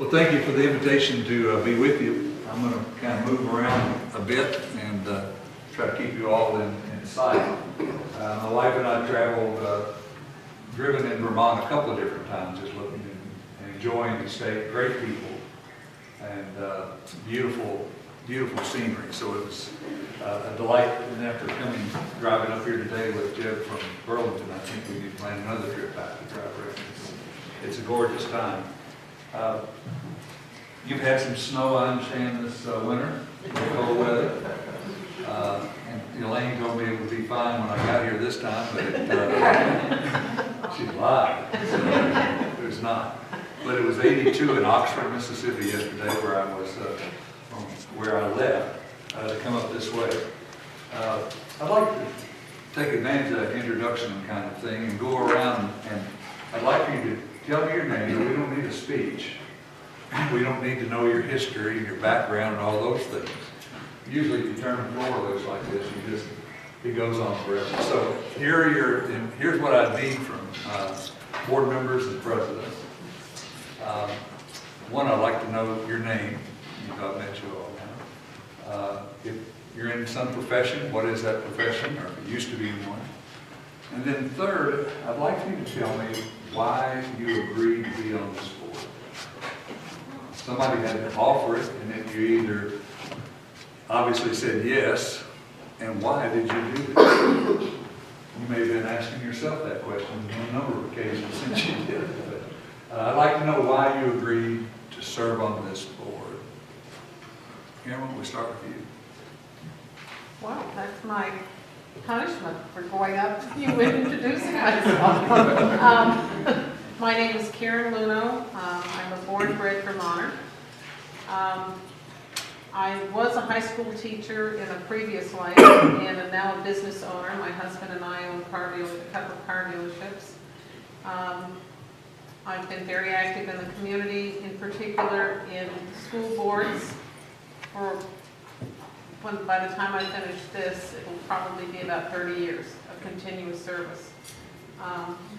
Well, thank you for the invitation to be with you. I'm going to kind of move around a bit and try to keep you all in sight. My wife and I traveled, driven in Vermont a couple of different times, just looking and enjoying the state. Great people and beautiful scenery. So it was a delight. And after driving up here today with Jeb from Burlington, I think we need to plan another trip back to drive around. It's a gorgeous time. You've had some snow, I understand, this winter, cold weather. And Elaine told me it would be fine when I got here this time, but she lied. It was not. But it was 82 in Oxford, Mississippi yesterday, where I was, from where I left, to come up this way. I'd like to take advantage of that introduction kind of thing and go around, and I'd like for you to tell me your name. We don't need a speech. We don't need to know your history and your background and all those things. Usually if you turn the floor loose like this, it goes on forever. So here's what I need from board members and presidents. One, I'd like to know your name. I've met you all now. If you're in some profession, what is that profession, or if it used to be one? And then third, I'd like for you to tell me why you agreed to be on this board. Somebody had to offer it, and then you either obviously said yes, and why did you do this? You may have been asking yourself that question on a number of occasions since you did it. But I'd like to know why you agreed to serve on this board. Cameron, we start with you. Well, that's my punishment for going up to you and introducing myself. My name is Karen Luno. I'm a born-bred Vermonter. I was a high school teacher in a previous life and am now a business owner. My husband and I own a couple of car dealerships. I've been very active in the community, in particular in school boards. By the time I finish this, it will probably be about 30 years of continuous service.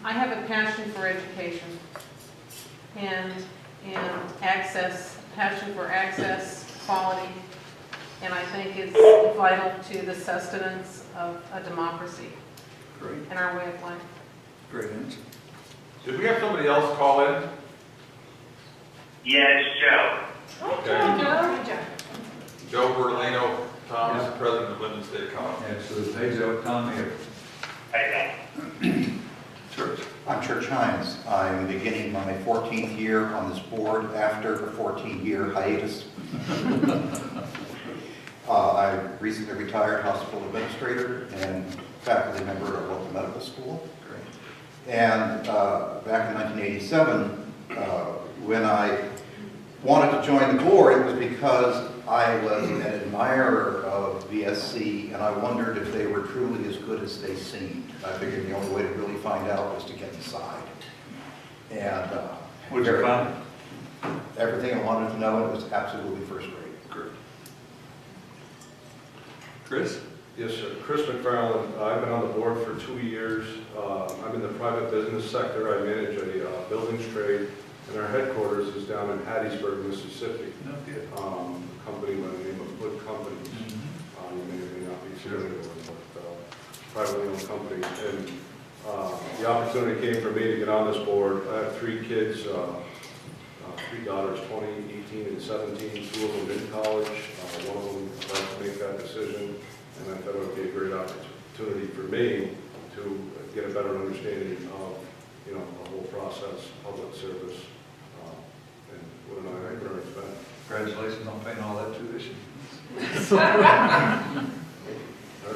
I have a passion for education and passion for access, quality, and I think it's vital to the sustenance of a democracy. Great. And our way of life. Great answer. Did we have somebody else call in? Yeah, it's Joe. Okay. Joe Berlino, Tom is the president of Linden State College. Absolutely. Hey, Joe, Tom Meredith. Hey, Church. I'm Church Hines. I'm beginning my 14th year on this board after a 14-year hiatus. I recently retired hospital administrator and faculty member at a local medical school. Great. And back in 1987, when I wanted to join the board, it was because I was an admirer of VSC, and I wondered if they were truly as good as they seemed. I figured the only way to really find out was to get inside. And What'd you find? everything I wanted to know, it was absolutely first rate. Great. Chris? Yes, sir. Chris McFarland. I've been on the board for 2 years. I'm in the private business sector. I manage a buildings trade, and our headquarters is down in Hattiesburg, Mississippi. No, good. A company by the name of Wood Companies. You may or may not be familiar with them, but privately owned company. And the opportunity came for me to get on this board. I have 3 kids, 3 daughters, 20, 18, and 17, 2 of them in college. One of them about to make that decision, and I thought it would be a great opportunity for me to get a better understanding of, the whole process, public service, and what an honor it's been. Congratulations on paying all that tuition. That's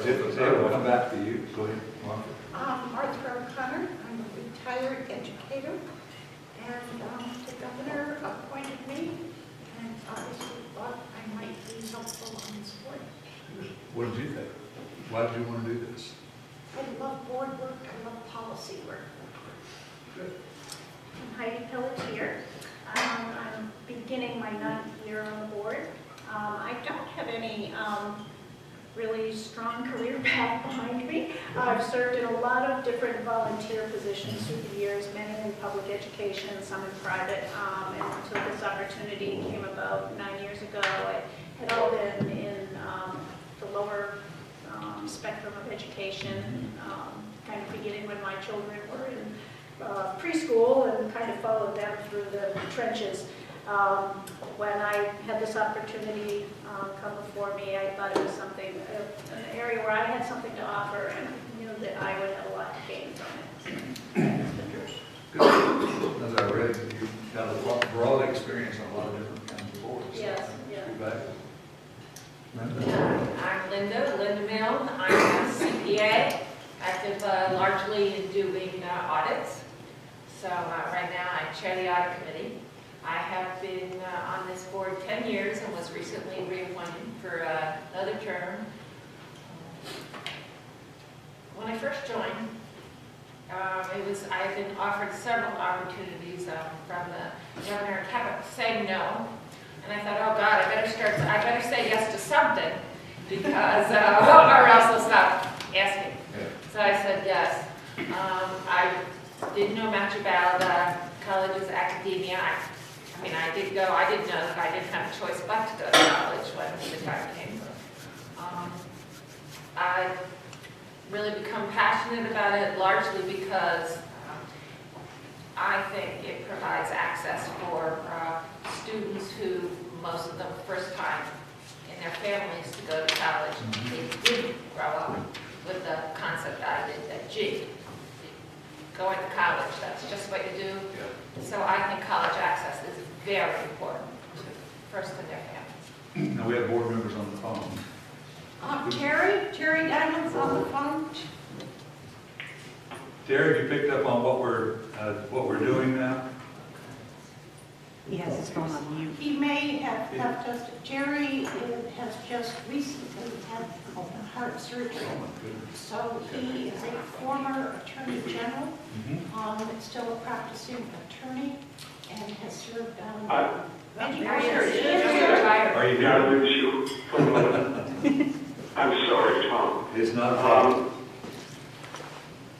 it. We'll come back to you. Go ahead. Arthur O'Connor. I'm a retired educator, and the governor appointed me, and obviously thought I might be helpful on this board. What did you think? Why did you want to do this? I love board work, I love policy work. Good. I'm Heidi Pelletier. I'm beginning my 9th year on the board. I don't have any really strong career path behind me. I've served in a lot of different volunteer positions through the years, many in public education, some in private, and took this opportunity opportunity came about 9 years ago. It had all been in the lower spectrum of education, kind of beginning when my children were in preschool and kind of followed them through the trenches. When I had this opportunity come before me, I thought it was something, an area where I had something to offer and knew that I would have a lot to gain from it. Good. As I read, you've got a lot broad experience on a lot of different kinds of boards. Yes, yeah. Too bad. I'm Linda Milne. I'm a CPA, active largely in doing audits. So right now I chair the audit committee. I have been on this board 10 years and was recently reappointed for another term. When I first joined, I had been offered several opportunities from the governor and kept saying no. And I thought, oh God, I better say yes to something because, or else I'll stop asking. So I said yes. I didn't know much about college's academia. I mean, I did know that I didn't have a choice but to go to college when the time came. I really become passionate about it largely because I think it provides access for students who, most of them first time in their families to go to college. They didn't grow up with the concept I did that, gee, going to college, that's just what you do. Yeah. So I think college access is very important to first in their families. Now, we have board members on the phone. Terry Diamond's on the phone. Terry, have you picked up on what we're doing now? He has his phone on mute. He may have just, Jerry has just recently had open heart surgery. Oh, my goodness. So he is a former attorney general, still a practicing attorney, and has served on many Are you boards. retired? Are you I here? lose you for a moment. I'm sorry, Tom. It's not a problem.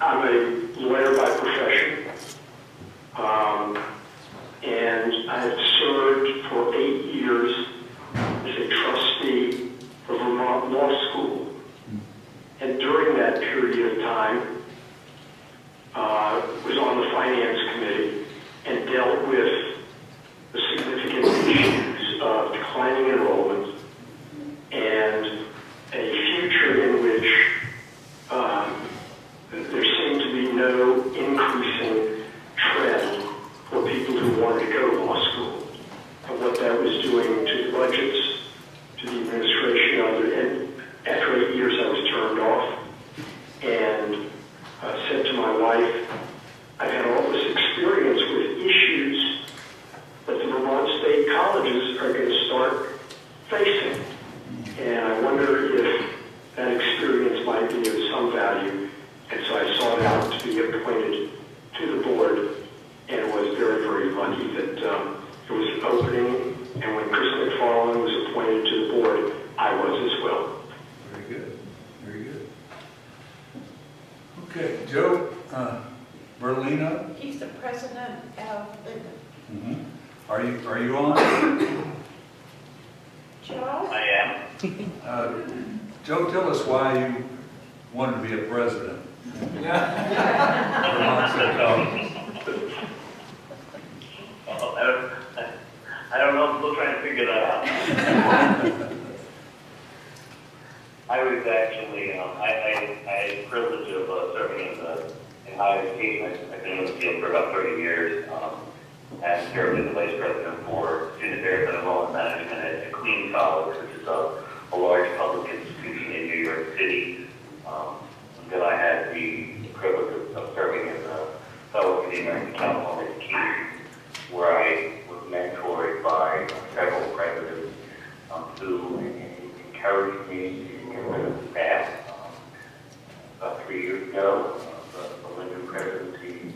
I'm a lawyer by profession, and I have served for 8 years as a trustee for Vermont Law School. And during that period of time, was on the finance committee and dealt with the significant issues of declining enrollment and a future in which there seemed to be no increasing trend for people who wanted to go to law school, and what that was doing to the budgets, to the administration of it. And after 8 years, I was turned off and said to my wife, I've had all this experience with issues that the Vermont state colleges are going to start facing. And I wonder if that experience might be of some value. And so I sought out to be appointed to the board, and was very, very lucky that it was an opening. And when Chris McFarland was appointed to the board, I was as well. Very good. Very good. Okay, Joe Berlino. He's the president of Lincoln. Are you on? Joe? I am. Joe, tell us why you wanted to be a president. Vermont State College. Well, I don't know, I'm still trying to figure that out. I was actually, I had the privilege of serving in higher education. I've been in the field for about 30 years, and served as the vice president for student affairs and enrollment management at Queens College, which is a large public institution in New York City. That I had the privilege of serving as a fellow for the American Council on Education, where I was mentored by several presidents who encouraged me to get rid of staff. About 3 years ago, the Lincoln presidency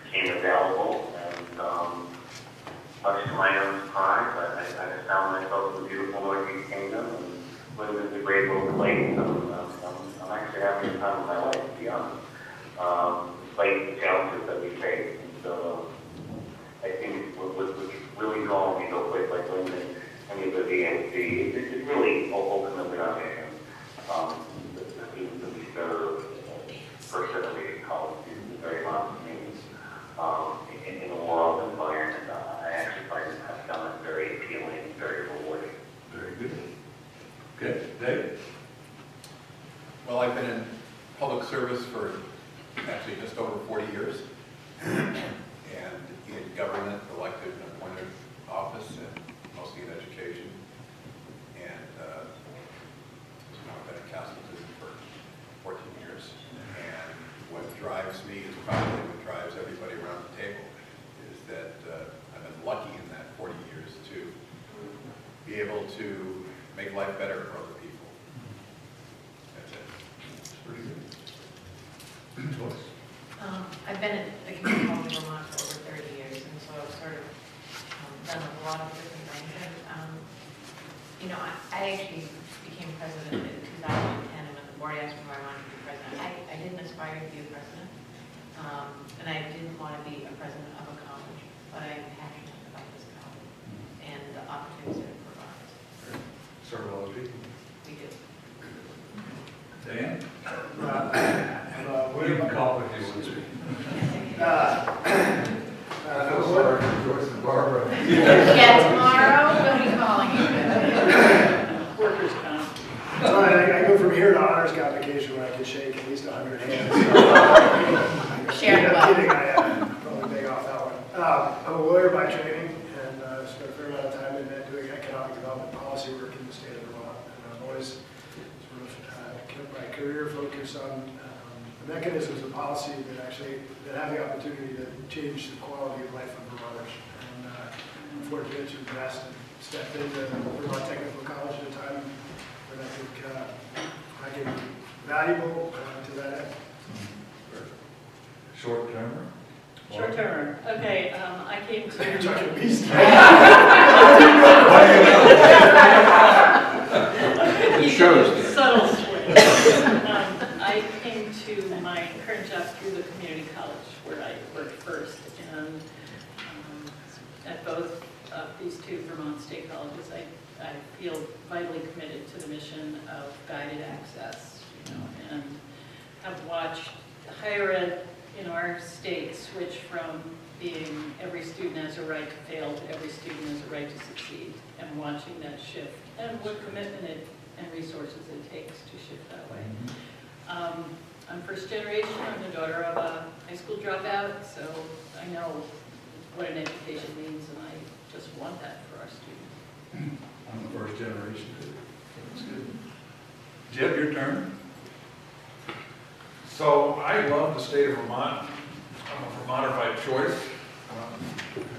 became available, and much to my own surprise, I found myself in the beautiful Northeast Kingdom, and living in a great little place. I'm actually having the time of my life, to be honest, despite the challenges that we face. And so I think what's really drawing me the DNC. It's really ultimately our mission. The students that we serve, first generation college students, very much means in a world environment. I actually find it very appealing, very rewarding. Very good. Okay, Dave? Well, I've been in public service for actually just over 40 years, and in government, elected and appointed office, and mostly in education. And I've been a council student for 14 years. And what drives me is probably what drives everybody around the table, is that I've been lucky in that 40 years to be able to make life better for other people. That's it. Pretty good. Joyce? I've been at the community college in Vermont for over 30 years, and so I've sort of done a lot of different things. And, you know, I actually became president in 2010, and when the board asked me why I wanted to be president, I didn't aspire to be a president, and I didn't want to be a president of a college, but I'm passionate about this college and the opportunities that it provides. Serve a lot of people. We do. Dan? What You can about, call if you want to speak. Joyce and Barbara. Yeah, tomorrow we'll be calling you. Workers' comp. I go from here to honors convocation where I can shake at least 100 hands. Share the I'm wealth. kidding, I probably beg off that one. I'm a lawyer by training, and spent a fair amount of time in that doing economic development policy work in the state of Vermont. And I've always sort of kept my career focused on the mechanisms of policy that have the opportunity to change the quality of life of Vermonters. And I'm fortunate to invest and step into Vermont Technical College at a time when I think I can be valuable to that end. Short term? Short term. Okay, I came to. You're talking to me. It shows. Subtle switch. I came to my current job through the community college where I worked first, and at both of these two Vermont state colleges, I feel vitally committed to the mission of guided access, and have watched higher ed in our state switch from being every student has a right to fail to every student has a right to succeed, and watching that shift, and what commitment and resources it takes to shift that way. I'm first generation. I'm the daughter of a high school dropout, so I know what an education means, and I just want that for our students. I'm the first generation too. That's good. Jeb, your turn. So I love the state of Vermont. I'm a Vermonter by choice.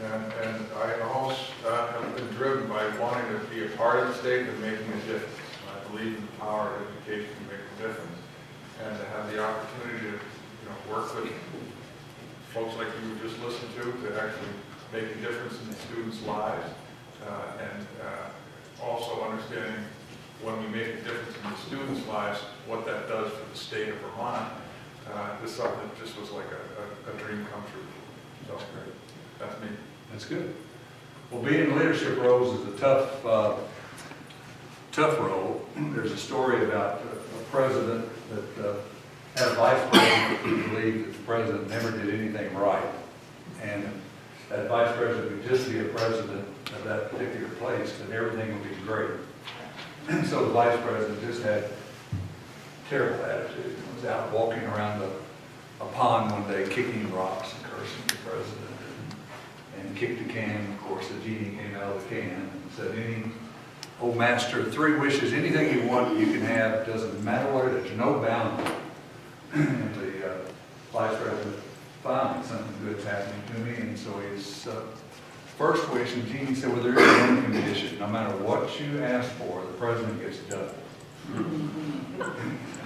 And I always have been driven by wanting to be a part of the state and making a difference. I believe in the power of education to make a difference. And to have the opportunity to work with folks like you just listened to actually make a difference in the students' lives. And also understanding when we make a difference in the students' lives, what that does for the state of Vermont. This is something that just was like a dream come true. So That's great. that's me. That's good. Well, being in leadership roles is a tough role. There's a story about a president that had a vice president who believed that the president never did anything right. And that vice president would just be a president of that particular place, and everything would be great. And so the vice president just had terrible attitude. He was out walking around a pond one day, kicking rocks and cursing the president. And kicked the can. Of course, the genie came out of the can and said, "Oh, master, 3 wishes, anything you want, you can have. Doesn't matter what it is. No boundary." And the vice president finally something good's happening to me, and so his first wish, and the genie said, "Well, there is one condition. No matter what you ask for, the president gets done."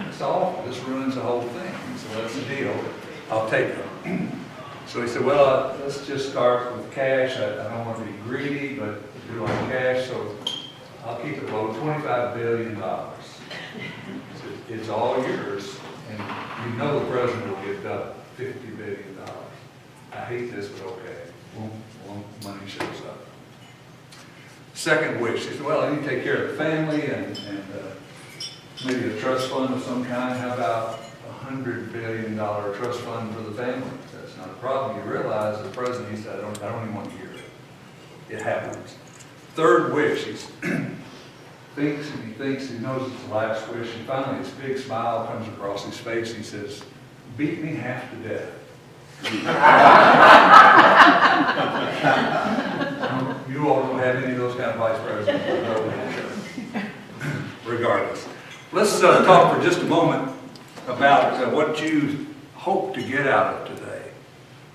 It's awful. This ruins the whole thing. So that's the deal. I'll take it. So he said, "Well, let's just start with cash. I don't want to be greedy, but do like cash, so I'll keep it low, $25 billion. It's all yours, and you know the president will get done, $50 billion. I hate this, but okay. Money shows up. Second wish, he said, well, I need to take care of the family and maybe a trust fund of some kind. How about $100 billion trust fund for the family? That's not a problem. You realize the president, he said, I don't even want to hear it. It happens. Third wish, he thinks and he thinks, he knows it's the last wish, and finally his big smile comes across his face. He says, beat me half to death. You all don't have any of those kind of vice presidents. Regardless. Let's talk for just a moment about what you hope to get out of today.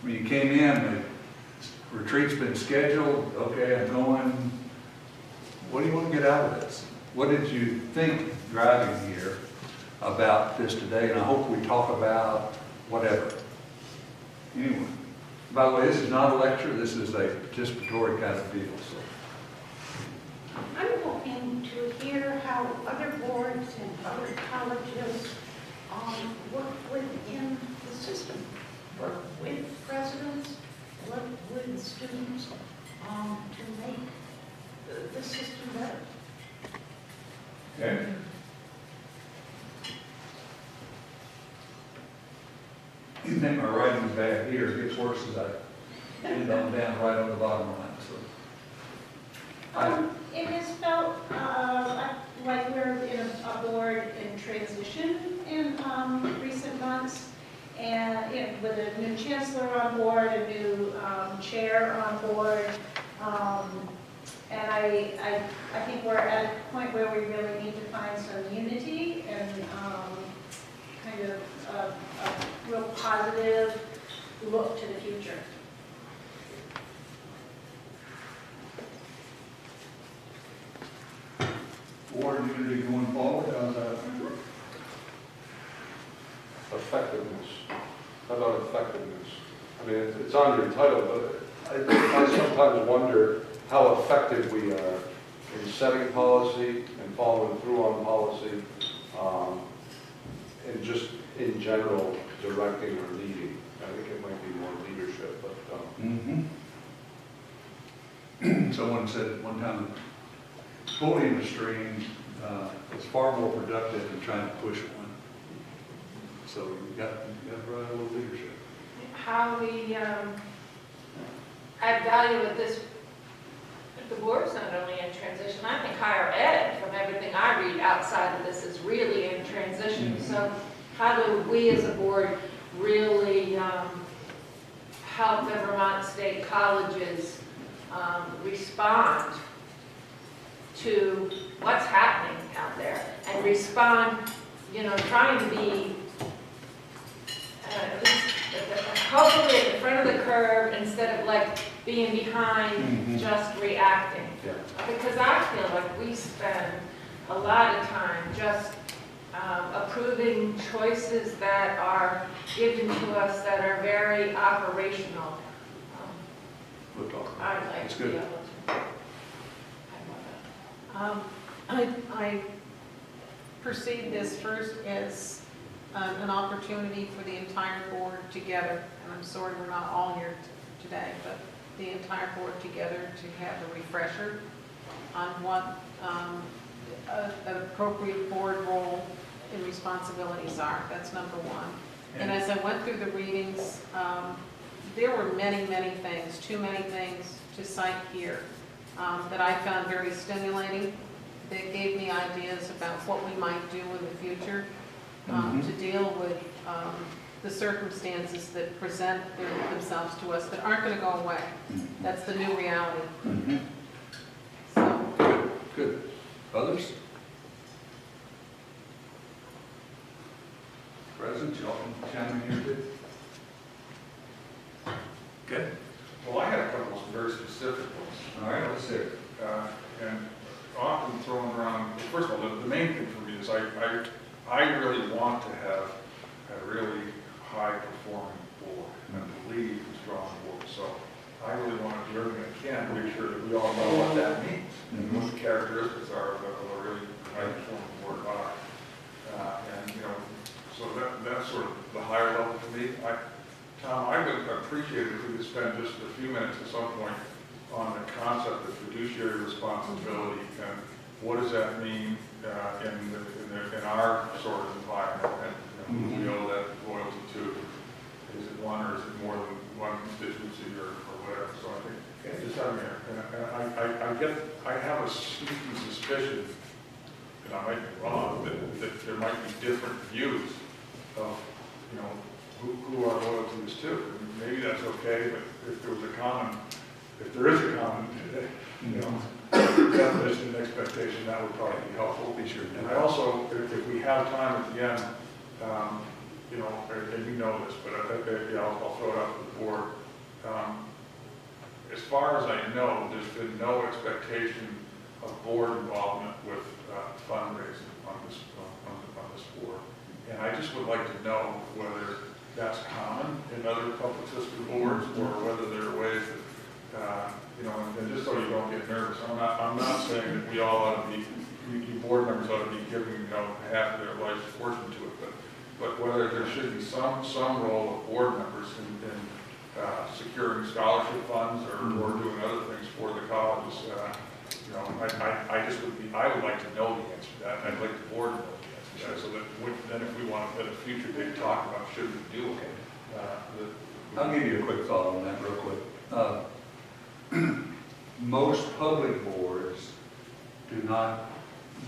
When you came in, the retreat's been scheduled, okay, I'm going. What do you want to get out of this? What did you think driving here about this today? And I hope we talk about whatever. Anyway, by the way, this is not a lecture, this is a participatory kind of deal. So. I'm hoping to hear how other boards and other colleges work within the system, work with presidents, work with students to make the system better. Okay. You think my writing is bad here, it gets worse as I end up down right on the bottom line. So. It has felt like we're in a board in transition in recent months, and with a new chancellor on board, a new chair on board, and I think we're at a point where we really need to find some unity and kind of a real positive look to the future. Board unity going forward, how's that? Effectiveness. How about effectiveness? I mean, it's on your title, but I sometimes wonder how effective we are in setting policy and following through on policy, and just in general directing or leading. I think it might be more leadership, but Someone said at one time, pulling the string is far more productive than trying to push one. So you've got to run a little leadership. How we add value with this, the board's not only in transition, I think higher ed, from everything I read outside of this, is really in transition. Mm-hmm. So how do we as a board really help the Vermont State colleges respond to what's happening out there and respond, trying to be hopefully at the front of the curve instead of like being behind, just reacting. yeah. Because I feel like we spend a lot of time just approving choices that are given to us that are very operational. We'll talk about I'd it. like It's to be good. able to. I perceive this first as an opportunity for the entire board together, and I'm sorry we're not all here today, but the entire board together to have a refresher on what an appropriate board role and responsibilities are. That's number one. And as I went through the readings, there were many, many things, too many things to cite here that I found very stimulating. That gave me ideas about what we might do in the future to deal with the circumstances that present themselves to us that aren't going to go away. That's the new reality. So. Good. Others? President, y'all can chime in here too. Good. Well, I had a couple of very specific ones. All right, let's hear it. And often thrown around, first of all, the main thing for me is I really want to have a really high-performing board and a lead who's drawn board. So I really want to do everything I can to make sure that we all know what that means and what the characteristics are of a really high-performing board are. So that's sort of the higher level for me. Tom, I would appreciate it if we could spend just a few minutes at some point on the concept of fiduciary responsibility, and what does that mean in our sort of environment, and who we owe that loyalty to? Is it one, or is it more than one constituency, or whatever? So I think it's just having I have a sneaky suspicion, and I might be wrong, that there might be different views of, you know, who our loyalty is to. And maybe that's okay, but if there is a common, you know, definition and expectation, that would probably be helpful. Be sure. And I also, if we have time at the end, you know, and you know this, but yeah, I'll throw it out to the board. As far as I know, there's been no expectation of board involvement with fundraising on this board. And I just would like to know whether that's common in other public system boards, or whether there are ways that, you know, and just so you don't get nervous, I'm not saying that we all ought to be, you board members ought to be giving, you know, half of their life's fortune to it, but whether there should be some role of board members in securing scholarship funds or doing other things for the colleges. You know, I would like to know the answer to that, and I'd like the board to know the answer to that, so that then if we want to, at a future date, talk about should we do it. I'll give you a quick thought on that real quick. Most public boards do not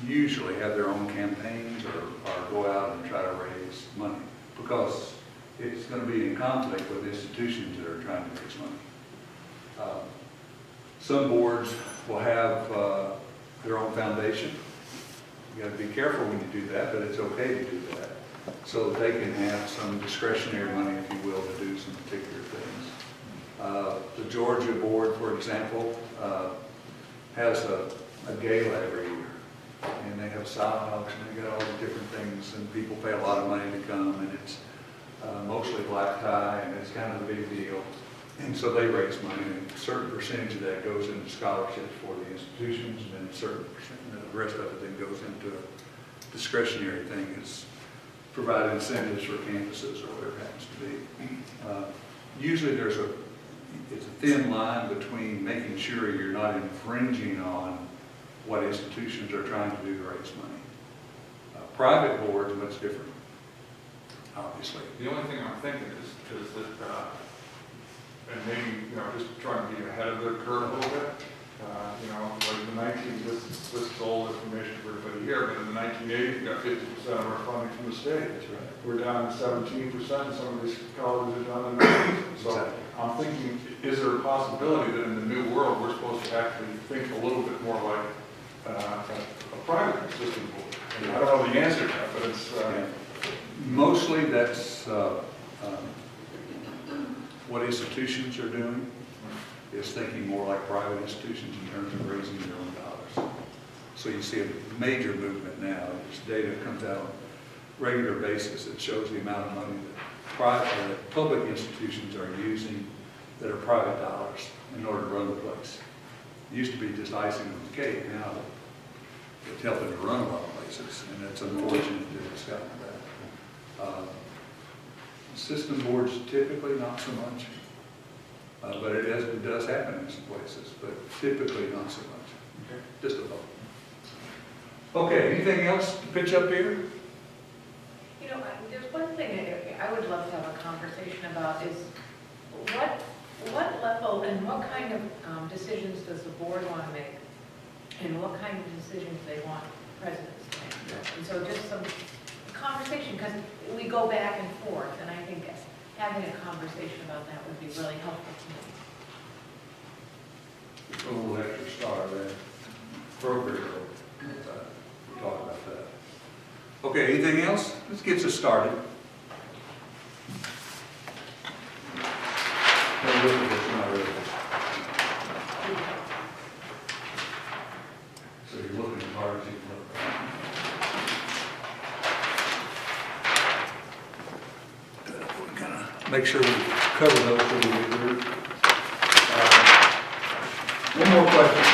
usually have their own campaigns or go out and try to raise money, because it's going to be in conflict with institutions that are trying to raise money. Some boards will have their own foundation. You got to be careful when you do that, but it's okay to do that, so that they can have some discretionary money, if you will, to do some particular things. The Georgia board, for example, has a gala every year, and they have silent auction. They got all the different things, and people pay a lot of money to come, and it's mostly black tie, and it's kind of a big deal. And so they raise money, and a certain percentage of that goes into scholarships for the institutions, and then a certain percent, and the rest of it then goes into a discretionary thing. It's provide incentives for campuses or whatever it happens to be. Usually it's a thin line between making sure you're not infringing on what institutions are trying to do to raise money. Private boards, much different, obviously. The only thing I'm thinking is that, and maybe, you know, just trying to be ahead of the curve a little bit. You know, like this is old information for everybody here, but in the 1980s, we got 50% of our funding from the state. That's right. We're down to 17%, and some of these colleges are down to 90%. So Exactly. I'm thinking, is there a possibility that in the new world, we're supposed to actually think a little bit more like a private system board? And I don't know the answer to that, but it's... Mostly that's what institutions are doing, is thinking more like private institutions in terms of raising their own dollars. So you see a major movement now. There's data that comes out on a regular basis that shows the amount of money that public institutions are using that are private dollars in order to run the place. It used to be just icing on the cake. Now it's helping to run a lot of places, and it's unfortunate that it's gotten that. System boards typically not so much, but it does happen in some places, but typically not so much. Okay. Just a thought. Okay, anything else to pitch up here? You know, there's one thing I would love to have a conversation about is what level and what kind of decisions does the board want to make, and what kind of decisions they want presidents to make. And so just some conversation, because we go back and forth, and I think having a conversation about that would be really helpful to me. A little extra star there. Appropriate. We'll talk about that. Okay, anything else? Let's get us started. So you're looking as hard as you can look. Make sure we cover those as we get through. One more question.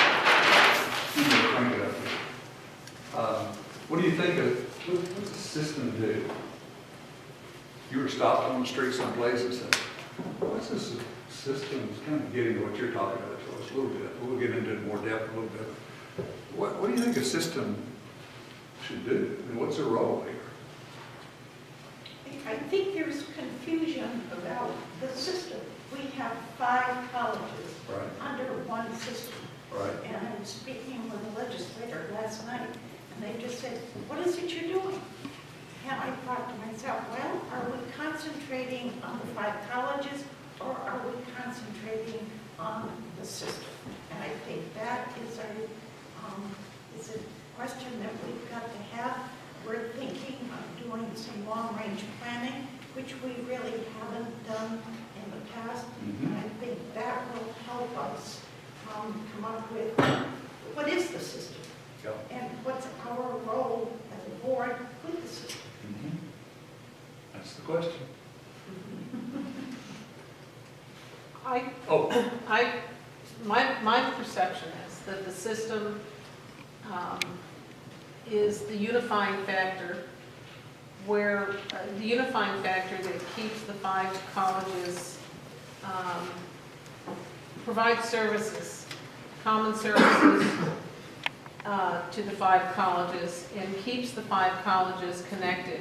I'm going to crank it up here. What do you think what's the system do? You were stopped on the street someplace and said, what's this system? It's kind of getting to what you're talking about. us a little bit. We'll get into it in more depth a little bit. What do you think a system should do? I mean, what's their role here? I think there's confusion about the system. We have 5 colleges Right. under one system. Right. And I was speaking with a legislator last night, and they just said, what is it you're doing? And I thought to myself, well, are we concentrating on the 5 colleges, or are we concentrating on the system? And I think that is a question that we've got to have. We're thinking of doing some long-range planning, which we really haven't done in the past. And I think that will help us come up with what is the system? Yep. And what's our role as a board with the system? That's the question. My perception is that the system is the unifying factor that keeps the 5 colleges, provides services, common services to the 5 colleges, and keeps the 5 colleges connected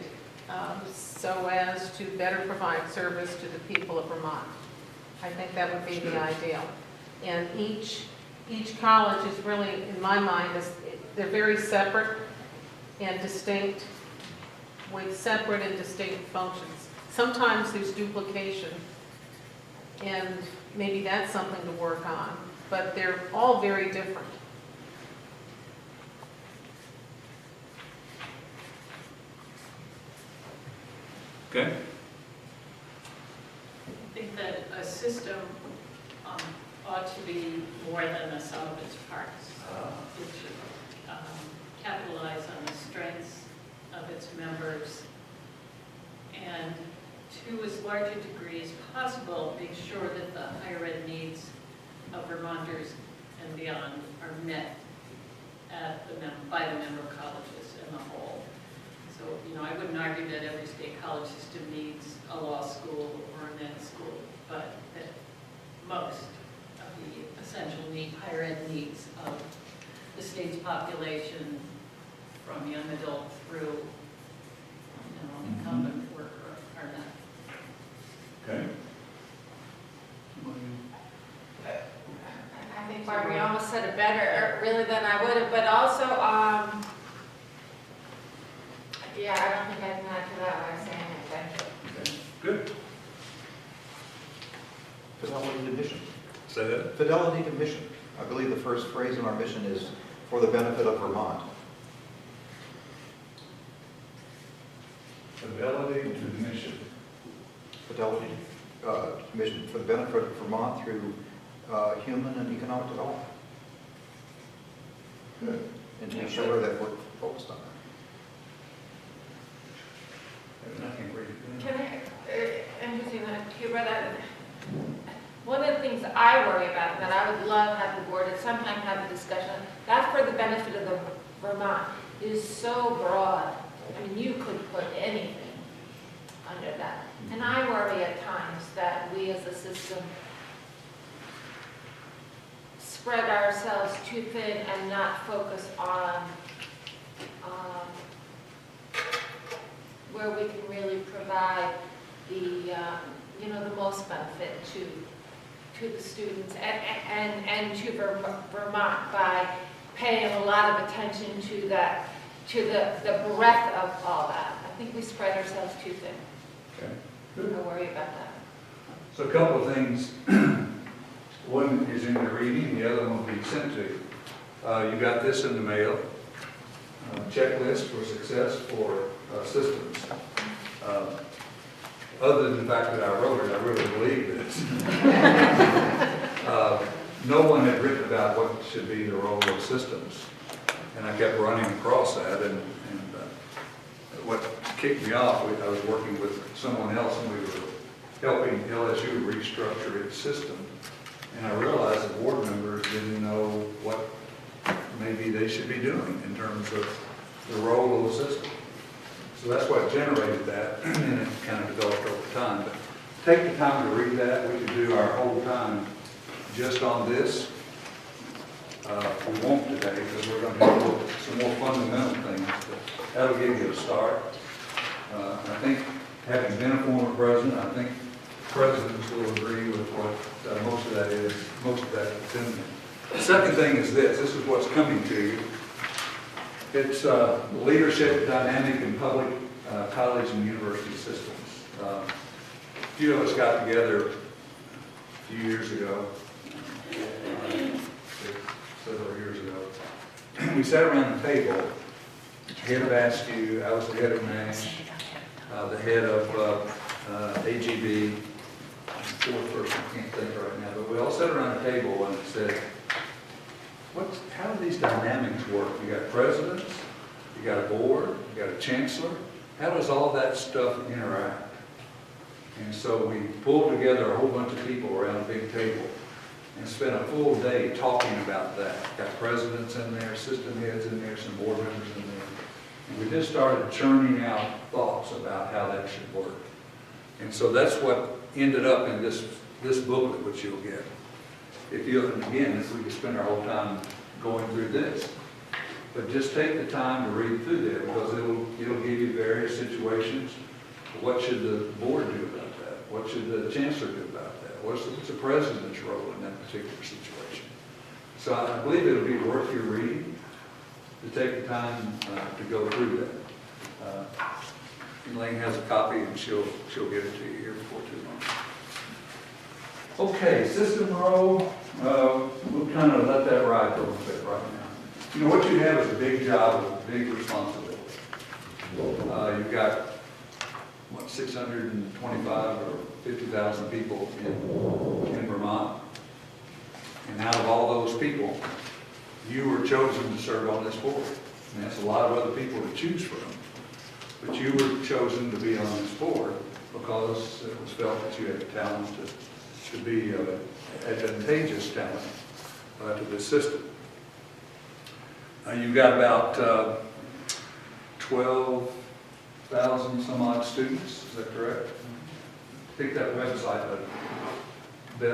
so as to better provide service to the people of Vermont. I think that would be the ideal. And each college is really, in my mind, they're very separate and distinct, with separate and distinct functions. Sometimes there's duplication, and maybe that's something to work on, but they're all very different. Okay. I think that a system ought to be more than the sum of its parts. It should capitalize on the strengths of its members and, to as large a degree as possible, make sure that the higher ed needs of Vermonters and beyond are met by the member colleges in the whole. So, I wouldn't argue that every state college system needs a law school or a med school, but that most of the essential higher ed needs of the state's population, from young adult through, incumbent worker, are met. Okay. I think Barbie almost said it better, really, than I would have, but also, yeah, I don't think I can add to that what I'm saying, thank you. Okay. Good. Fidelity to mission. Say that. Fidelity to mission. I believe the first phrase in our mission is for the benefit of Vermont. Fidelity to mission. Fidelity to mission for the benefit of Vermont through human and economic development. Good. And to be sure that we're focused on that. Can I, interesting that you brought that. One of the things that I worry about, that I would love to have the board at some time have a discussion, that's for the benefit of the Vermont, is so broad. I mean, you could put anything under that. And I worry at times that we as a system spread ourselves too thin and not focus on where we can really provide the, the most benefit to the students and to Vermont by paying a lot of attention to that, to the breadth of all that. I think we spread ourselves too thin. Okay. I worry about that. So a couple of things. One is in your reading, the other one will be sent to you. You got this in the mail. Checklist for success for systems. Other than the fact that I wrote it, I really believe this. No one had written about what should be the role of systems. And I kept running across that, and what kicked me off, I was working with someone else, and we were helping LSU restructure its system. And I realized the board members didn't know what maybe they should be doing in terms of the role of the system. So that's what generated that, and it kind of developed over time. But take the time to read that. We could do our whole time just on this, We won't today because we're going to have some more fundamental things, but that'll give you a start. I think, having been a former president, I think presidents will agree with what most of that is in there. The second thing is this is what's coming to you. It's leadership dynamic in public college and university systems. A few of us got together a few years ago, several years ago. We sat around the table. Head of ASCU, I was the head of NASH, the head of AGB, fourth person, I can't think right now, but we all sat around the table and said, how do these dynamics work? You got presidents, you got a board, you got a chancellor. How does all that stuff interact? And so we pulled together a whole bunch of people around a big table and spent a full day talking about that. Got presidents in there, system heads in there, some board members in there. And we just started churning out thoughts about how that should work. And so that's what ended up in this booklet, which you'll get. If you, and again, if we could spend our whole time going through this. But just take the time to read through there because it'll give you various situations. What should the board do about that? What should the chancellor do about that? What's the president's role in that particular situation? So I believe it'll be worth your reading to take the time to go through that. Elaine has a copy and she'll give it to you here before too long. Okay, system role, we'll kind of let that ride for a little bit right now. You know, what you have is a big job with big responsibility. You've got, 625 or 50,000 people in Vermont. And out of all those people, you were chosen to serve on this board. And that's a lot of other people to choose from. But you were chosen to be on this board because it was felt that you had the talent to be advantageous talent to this system. You've got about 12,000 some odd students, is that correct? I think that website,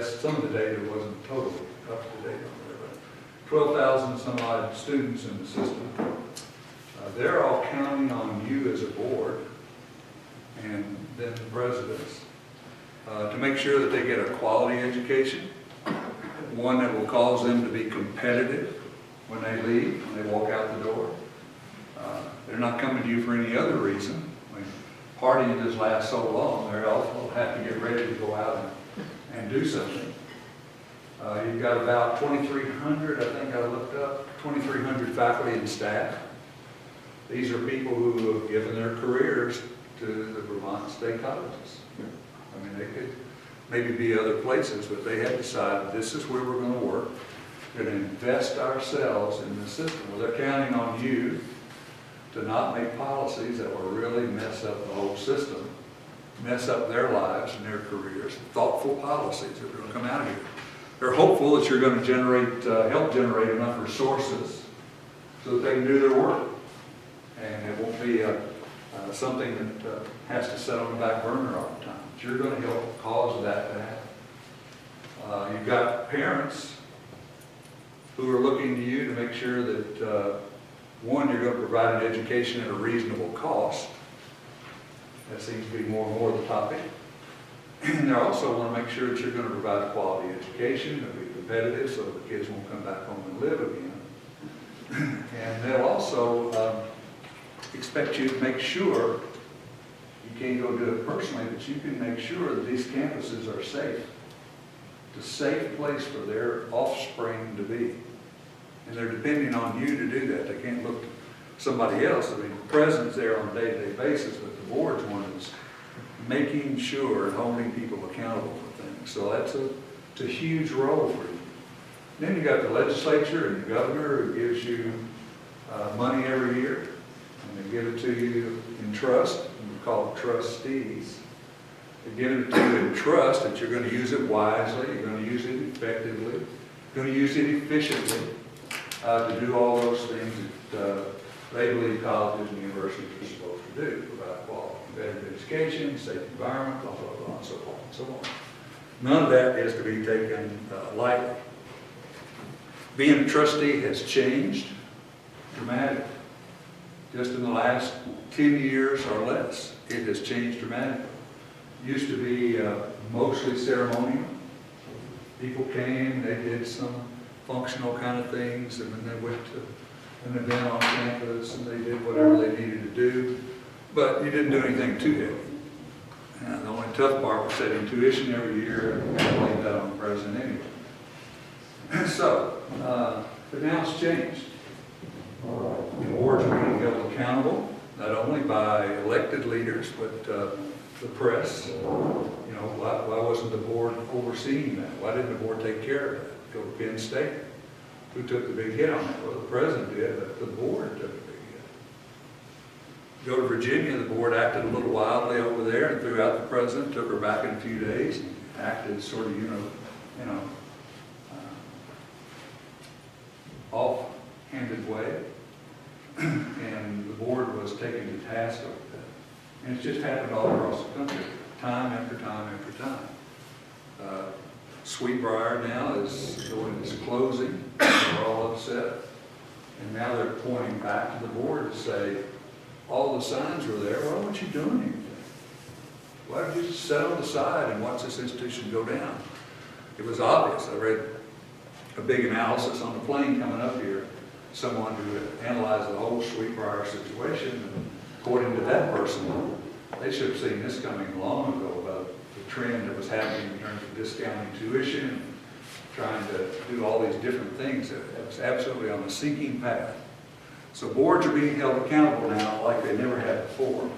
some of the data wasn't totally up to date on there, but 12,000 some odd students in the system. They're all counting on you as a board and then the presidents to make sure that they get a quality education, one that will cause them to be competitive when they leave, when they walk out the door. They're not coming to you for any other reason. I mean, partying just lasts so long, they also have to get ready to go out and do something. You've got about 2,300, I think I looked up, 2,300 faculty and staff. These are people who have given their careers to the Vermont State Colleges. I mean, they could maybe be other places, but they have decided this is where we're going to work. We're going to invest ourselves in the system. Well, they're counting on you to not make policies that will really mess up the whole system, mess up their lives and their careers, thoughtful policies that are going to come out of here. They're hopeful that you're going to help generate enough resources so that they can do their work. And it won't be something that has to sit on the back burner all the time. But you're going to help cause that to happen. You've got parents who are looking to you to make sure that, one, you're going to provide an education at a reasonable cost. That seems to be more and more the topic. And they also want to make sure that you're going to provide a quality education, that'll be competitive so the kids won't come back home and live again. And they'll also expect you to make sure, you can't go do it personally, but you can make sure that these campuses are safe. It's a safe place for their offspring to be. And they're depending on you to do that. They can't look to somebody else. I mean, the president's there on a day-to-day basis, but the board's one that's making sure and holding people accountable for things. So it's a huge role for you. Then you got the legislature and the governor who gives you money every year. And they give it to you in trust, and we call it trustees. They give it to you in trust that you're going to use it wisely, you're going to use it effectively, you're going to use it efficiently to do all those things that they believe colleges and universities are supposed to do, provide quality, competitive education, safe environment, blah, blah, blah, and so on and so on. None of that is to be taken lightly. Being a trustee has changed dramatically. Just in the last 10 years or less, it has changed dramatically. Used to be mostly ceremonial. People came, they did some functional kind of things, and then they went to an event on campus, and they did whatever they needed to do. But you didn't do anything too heavy. And the only tough part was setting tuition every year, and I blame that on the president anyway. So, but now it's changed. The boards are being held accountable, not only by elected leaders, but the press. You know, why wasn't the board overseeing that? Why didn't the board take care of that? Go to Penn State. Who took the big hit on that? Well, the president did, but the board took the big hit. Go to Virginia, the board acted a little wildly over there and threw out the president, took her back in a few days, and acted sort of, off-handed way. And the board was taken to task over that. And it's just happened all across the country, time after time after time. Sweetbriar now is going its closing, they're all upset. And now they're pointing back to the board to say, all the signs were there, why weren't you doing anything? Why did you just sit on the side and watch this institution go down? It was obvious. I read a big analysis on the plane coming up here, someone who had analyzed the whole Sweetbriar situation, and according to that person, they should have seen this coming long ago about the trend that was happening in terms of discounting tuition, and trying to do all these different things. It was absolutely on a sinking path. So boards are being held accountable now like they never had before.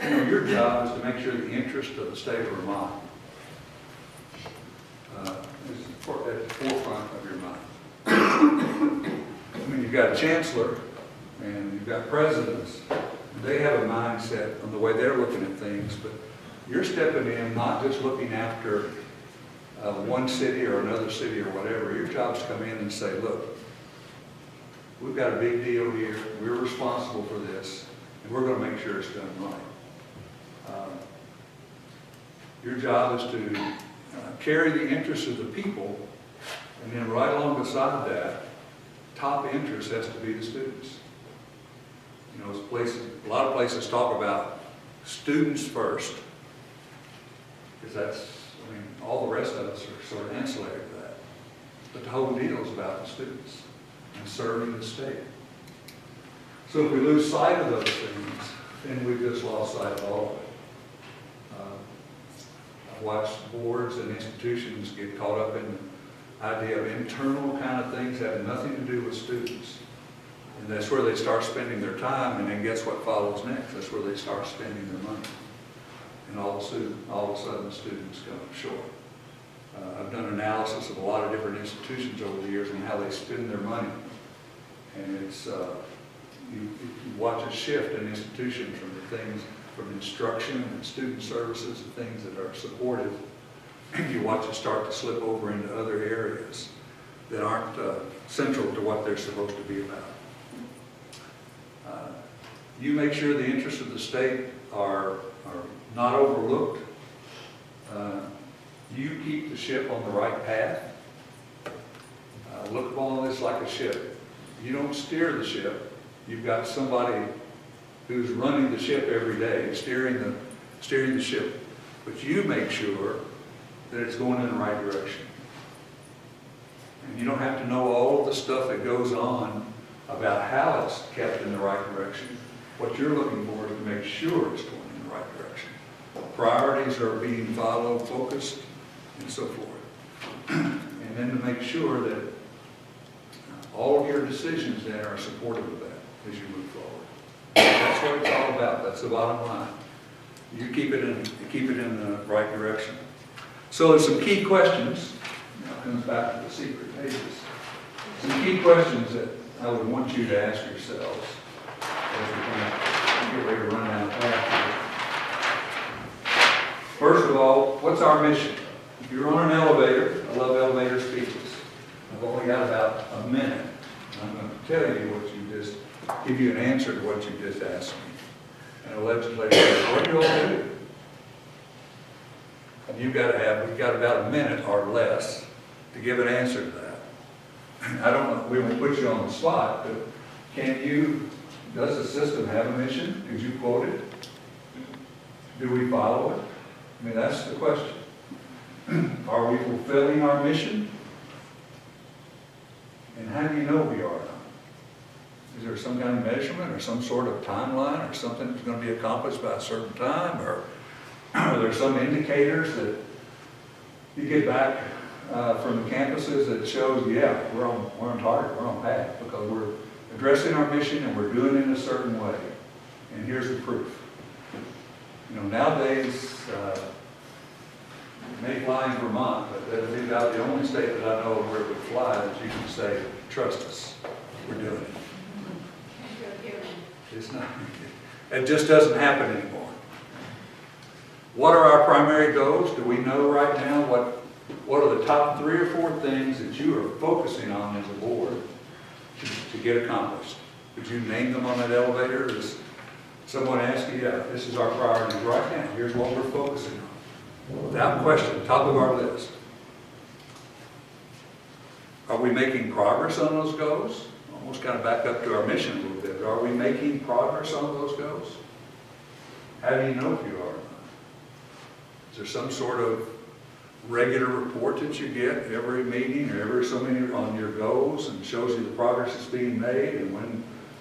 Your job is to make sure the interest of the state of Vermont is at the forefront of your mind. I mean, you've got a chancellor and you've got presidents. They have a mindset on the way they're looking at things, but you're stepping in, not just looking after one city or another city or whatever. Your job's to come in and say, look, we've got a big deal here. We're responsible for this, and we're going to make sure it's done right. Your job is to carry the interests of the people, and then right along beside that, top interest has to be the students. You know, a lot of places talk about students first, because that's, I mean, all the rest of us are sort of ancillary to that. But the whole deal is about the students and serving the state. So if we lose sight of those things, then we've just lost sight of all of it. I've watched boards and institutions get caught up in the idea of internal kind of things that have nothing to do with students. And that's where they start spending their time, and then guess what follows next? That's where they start spending their money. And all of a sudden the students come up short. I've done analysis of a lot of different institutions over the years and how they spend their money. And it's, you watch a shift in institutions from the things, from instruction and student services and things that are supportive. You watch it start to slip over into other areas that aren't central to what they're supposed to be about. You make sure the interests of the state are not overlooked. You keep the ship on the right path. Look upon this like a ship. You don't steer the ship. You've got somebody who's running the ship every day, steering the ship. But you make sure that it's going in the right direction. And you don't have to know all of the stuff that goes on about how it's kept in the right direction. What you're looking for is to make sure it's going in the right direction. Priorities are being followed, focused, and so forth. And then to make sure that all of your decisions then are supportive of that as you move forward. That's what it's all about. That's the bottom line. You keep it in the right direction. So there's some key questions. Now it comes back to the secret pages. Some key questions that I would want you to ask yourselves as we're going to get ready to run down the path here. First of all, what's our mission? If you're on an elevator, I love elevator speeches. I've only got about a minute. I'm going to tell you give you an answer to what you just asked me. And a legislator says, what do you all do? we've got about a minute or less to give an answer to that. I don't know, we won't put you on the spot, but does the system have a mission? Did you quote it? Do we follow it? I mean, that's the question. Are we fulfilling our mission? And how do you know we are? Is there some kind of measurement or some sort of timeline or something that's going to be accomplished by a certain time? Or are there some indicators that you get back from the campuses that shows, yeah, we're on target, we're on path, because we're addressing our mission and we're doing it in a certain way. And here's the proof. You know, nowadays, it may fly in Vermont, but that would be about the only state that I know of where it would fly that you can say, trust us, we're doing it. It's not, it just doesn't happen anymore. What are our primary goals? Do we know right now what are the top 3 or 4 things that you are focusing on as a board to get accomplished? Would you name them on that elevator? Does someone ask you, yeah, this is our priority right now. Here's what we're focusing on. Without question, top of our list. Are we making progress on those goals? Almost kind of back up to our mission a little bit. Are we making progress on those goals? How do you know if you are or not? Is there some sort of regular report that you get every meeting or every so many on your goals and shows you the progress that's being made, and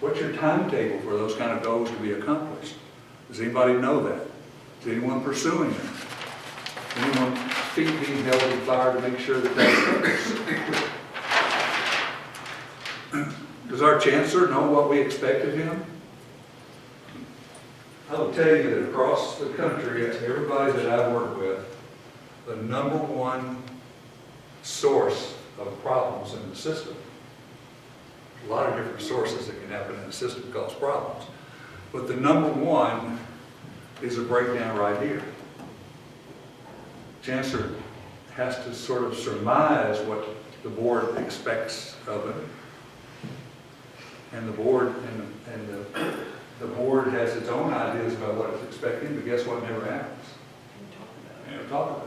what's your timetable for those kind of goals to be accomplished? Does anybody know that? Is anyone pursuing them? Anyone feet being held in fire to make sure that that's Does our chancellor know what we expect of him? I will tell you that across the country, everybody that I work with, the number one source of problems in the system, a lot of different sources that can happen in the system cause problems, but the number one is a breakdown right here. Chancellor has to sort of surmise what the board expects of him, and the board the board has its own ideas about what it's expecting, but guess what never happens? They don't talk about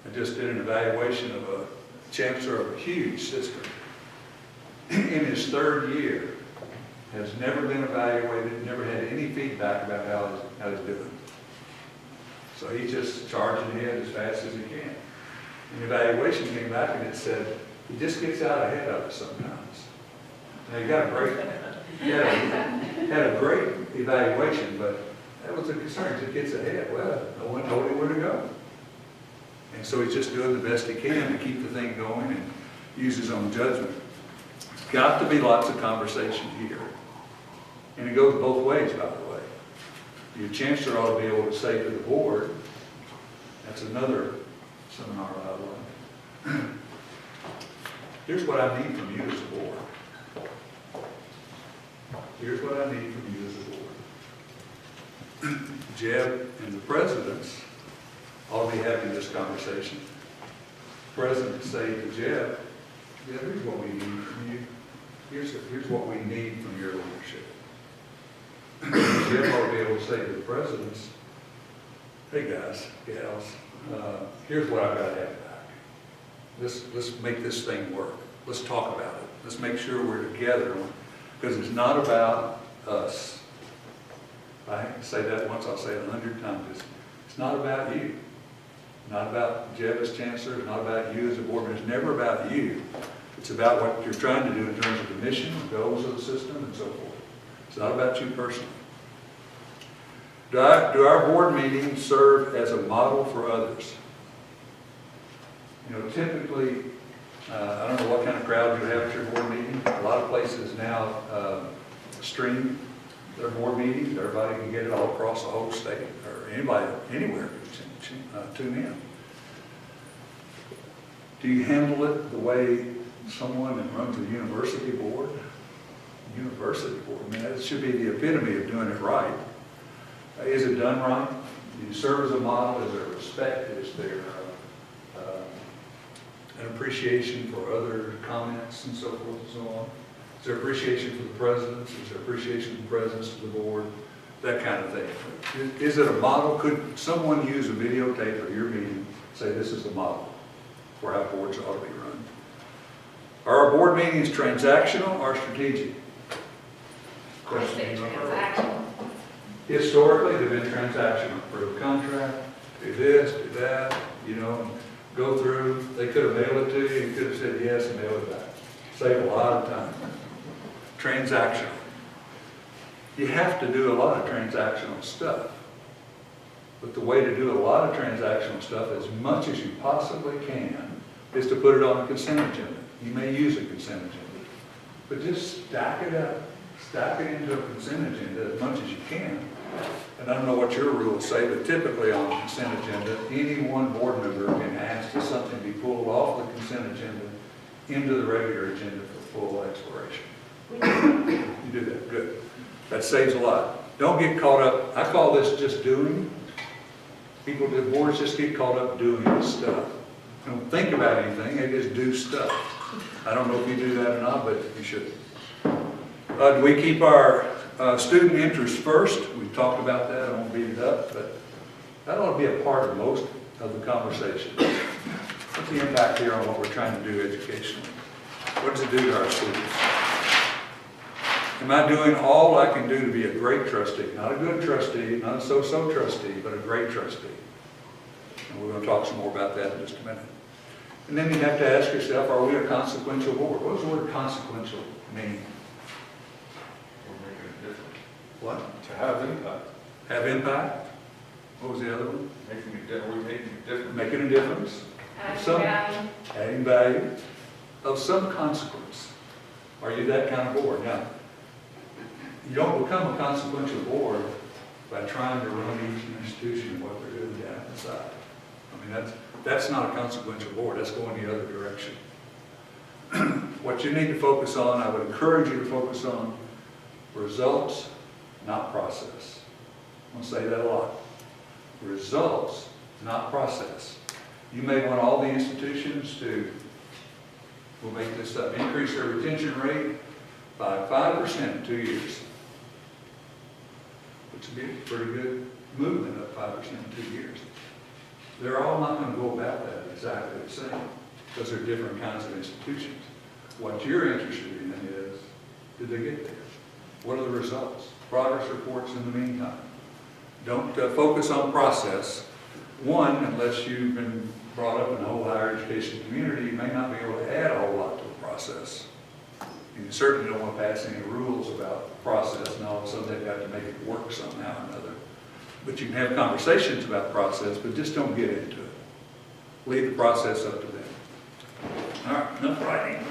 it. I just did an evaluation of a chancellor of a huge system. In his 3rd year, has never been evaluated, never had any feedback about how he's doing. So he's just charging ahead as fast as he can. And the evaluation came back and it said, he just gets out ahead of us sometimes. Now he got a great, had a great evaluation, but that was a concern. He just gets ahead. Well, no one told him where to go. And so he's just doing the best he can to keep the thing going and use his own judgment. There's got to be lots of conversation here. And it goes both ways, by the way. Your chancellor ought to be able to say to the board, that's another seminar I love. Here's what I need from you as a board. Here's what I need from you as a board. Jeb and the presidents ought to be having this conversation. Presidents say to Jeb, here's what we need from you. Here's what we need from your leadership. Jeb ought to be able to say to the presidents, hey guys, gals, here's what I've got to have back. Let's make this thing work. Let's talk about it. Let's make sure we're together, because it's not about us. I say that once, I'll say it 100 times. It's not about you. Not about Jeb as chancellor. It's not about you as a board member. It's never about you. It's about what you're trying to do in terms of the mission, the goals of the system, and so forth. It's not about you personally. Do our board meetings serve as a model for others? You know, typically, I don't know what kind of crowd you have at your board meeting. A lot of places now stream their board meetings. Everybody can get it all across the whole state, or anybody, anywhere can tune in. Do you handle it the way someone that runs a university board? University board, I mean, that should be the epitome of doing it right. Is it done right? Do you serve as a model? Is there respect? Is there an appreciation for other comments and so forth and so on? Is there appreciation for the presidents? Is there appreciation for the presidents to the board? that kind of thing. Is it a model? Could someone use a videotape of your meeting, say this is the model for how boards ought to be run? Are our board meetings transactional or strategic? I say transactional. Historically, they've been transactional. Approve contract, do this, do that, you know, go through. They could have mailed it to you, you could have said yes and mailed it back. Save a lot of time. Transactional. You have to do a lot of transactional stuff. But the way to do a lot of transactional stuff, as much as you possibly can, is to put it on a consent agenda. You may use a consent agenda, but just stack it up. Stack it into a consent agenda as much as you can. And I don't know what your rules say, but typically on a consent agenda, any one board member can ask that something be pulled off the consent agenda into the regular agenda for full exploration. You do that, good. That saves a lot. Don't get caught up, I call this just doing. People, the boards just get caught up doing stuff. Don't think about anything, they just do stuff. I don't know if you do that or not, but you should. Do we keep our student interest first? We've talked about that, I won't beat it up, but that ought to be a part of most of the conversation. What's the impact here on what we're trying to do educationally? What does it do to our students? Am I doing all I can do to be a great trustee? Not a good trustee, not a so-so trustee, but a great trustee. And we're going to talk some more about that in just a minute. And then you have to ask yourself, are we a consequential board? What does the word consequential mean? We're making a difference. What? To have impact. Have impact? What was the other one? We're making a difference. Making a difference. Adding value of some consequence. Are you that kind of board? Now, you don't become a consequential board by trying to run each institution and what they're doing down inside. I mean, that's not a consequential board. That's going the other direction. What you need to focus on, I would encourage you to focus on results, not process. I'm going to say that a lot. Results, not process. You may want all the institutions to, we'll make this up, increase their retention rate by 5% in 2 years. Which would be a pretty good movement of 5% in 2 years. They're all not going to go about that exactly the same because they're different kinds of institutions. What you're interested in is, did they get there? What are the results? Progress reports in the meantime. Don't focus on process. One, unless you've been brought up in the whole higher education community, you may not be able to add a whole lot to the process. And you certainly don't want to pass any rules about the process, and all of a sudden they've got to make it work somehow or another. But you can have conversations about process, but just don't get into it. Leave the process up to them. All right, enough writing.